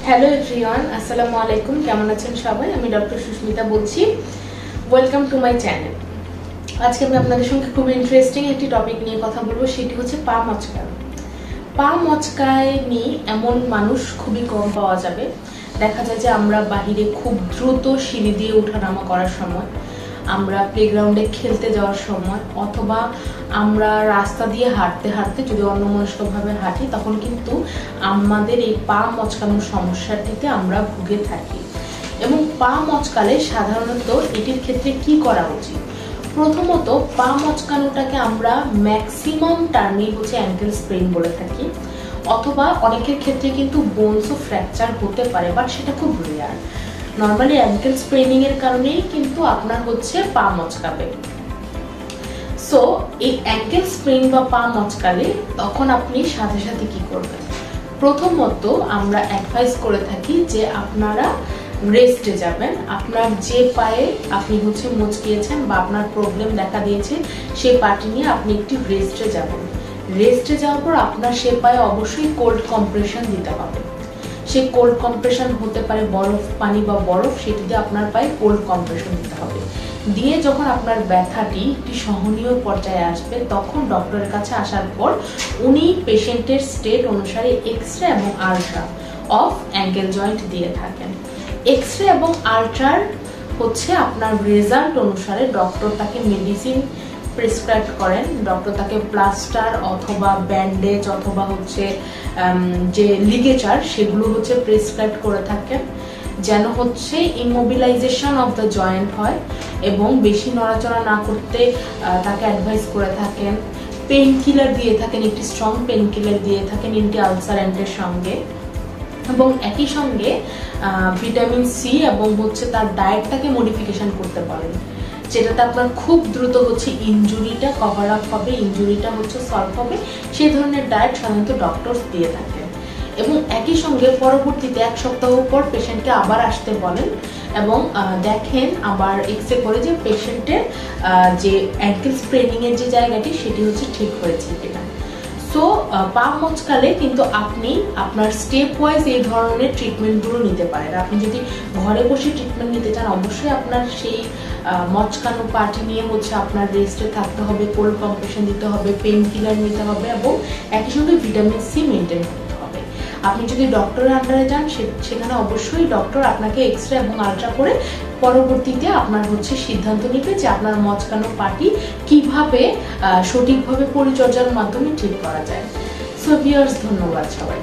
Hello everyone, আসসালামু আলাইকুম। কেমন আছেন সবাই? আমি ডক্টর সুস্মিতা বলছি। Welcome to my channel. আজকে আমি আপনাদের সঙ্গে খুব ইন্টারেস্টিং একটি টপিক নিয়ে কথা বলবো, সেটি হচ্ছে পা মচকানো। পা মচকায় নিয়ে এমন মানুষ খুবই কম পাওয়া যাবে। দেখা যায় যে আমরা বাহিরে খুব দ্রুত সিঁড়ি দিয়ে ওঠানামা করার সময়, আমরা প্লেগ্রাউন্ডে খেলতে যাওয়ার সময়, অথবা আমরা রাস্তা দিয়ে হাঁটতে হাঁটতে যদি অন্যমনস্কভাবে হাঁটি, তখন কিন্তু আমাদের এই পা মচকানোর সমস্যাটিতে আমরা ভুগে থাকি। এবং পা মচকালে সাধারণত এটির ক্ষেত্রে কি করা উচিত? প্রথমত, পা মচকানোটাকে আমরা ম্যাক্সিমাম টার্মে হচ্ছে অ্যাঙ্কেল স্প্রেন বলে থাকি, অথবা অনেকের ক্ষেত্রে কিন্তু বোনসও ফ্র্যাকচার হতে পারে, বাট সেটা খুব রেয়ার। নর্মালি অ্যাঙ্কেল স্প্রেনিং এর কারণেই কিন্তু আপনার হচ্ছে পা মচকাবে। সো এই অ্যাঙ্কেল স্প্রেন বা পা মচকালে তখন আপনি সাথে সাথে কি করবেন? প্রথমত আমরা অ্যাডভাইস করে থাকি যে আপনারা রেস্টে যাবেন। আপনার যে পায়ে আপনি হচ্ছে মচকিয়েছেন বা আপনার প্রবলেম দেখা দিয়েছে, সেই পাটি নিয়ে আপনি একটি রেস্টে যাবেন। রেস্টে যাওয়ার পর আপনার সে পায়ে অবশ্যই কোল্ড কম্প্রেশন দিতে হবে। সেই কোল্ড কম্প্রেশন হতে পারে বরফ পানি বা বরফ, সেটি দিয়ে আপনার পায়ে কোল্ড কম্প্রেশন দিতে হবে। দিয়ে যখন আপনার ব্যথাটি একটি সহনীয় পর্যায়ে আসবে, তখন ডক্টরের কাছে আসার পর উনি পেশেন্টের স্টেট অনুসারে এক্সরে এবং আলট্রা অফ অ্যাঙ্কেল জয়েন্ট দিয়ে থাকেন। এক্সরে এবং আলট্রার হচ্ছে আপনার রেজাল্ট অনুসারে ডক্টর তাকে মেডিসিন প্রেসক্রাইব করেন। ডক্টর তাকে প্লাস্টার অথবা ব্যান্ডেজ অথবা হচ্ছে যে লিগেচার, সেগুলো হচ্ছে প্রেসক্রাইব করে থাকেন, যেন হচ্ছে ইমোবিলাইজেশন অফ দ্য জয়েন্ট হয় এবং বেশি নড়াচড়া না করতে তাকে অ্যাডভাইস করে থাকেন। পেইন কিলার দিয়ে থাকেন, একটি স্ট্রং পেইন কিলার দিয়ে থাকেন অ্যান্টি আলসারেন্টের সঙ্গে, এবং একই সঙ্গে ভিটামিন সি এবং হচ্ছে তার ডায়েটটাকে মডিফিকেশন করতে পারেন, যেটাতে আপনার খুব দ্রুত হচ্ছে ইনজুরিটা কভার আপ হবে, ইনজুরিটা হচ্ছে সলভ হবে। সেই ধরনের ডায়েট সাধারণত ডক্টর দিয়ে থাকেন। এবং একই সঙ্গে পরবর্তীতে 1 সপ্তাহ পর পেশেন্টকে আবার আসতে বলেন এবং দেখেন আবার এক্সরে করে যে পেশেন্টের যে অ্যাঙ্কেল স্প্রেনিং এর যে জায়গাটি, সেটি হচ্ছে ঠিক হয়েছে কিনা। সো পা মচকালে কিন্তু আপনি আপনার স্টেপ ওয়াইজ এই ধরনের ট্রিটমেন্টগুলো নিতে পারেন। আপনি যদি ঘরে বসে ট্রিটমেন্ট নিতে চান, অবশ্যই আপনার সেই মচকানো পাটি নিয়ে হচ্ছে আপনার রেস্টে থাকতে হবে, কোল্ড কম্প্রেশন দিতে হবে, পেইন কিলার নিতে হবে এবং একই সঙ্গে ভিটামিন সি মেনটেন করতে হবে। আপনি যদি ডক্টরের আন্ডারে যান, সেখানে অবশ্যই ডক্টর আপনাকে এক্সরে এবং আলট্রা করে পরবর্তীতে আপনার হচ্ছে সিদ্ধান্ত নিবে যে আপনার মচকানো পাটি কিভাবে সঠিকভাবে পরিচর্যার মাধ্যমে ঠিক করা যায়। সো ভিউয়ার্স, ধন্যবাদ সবাই।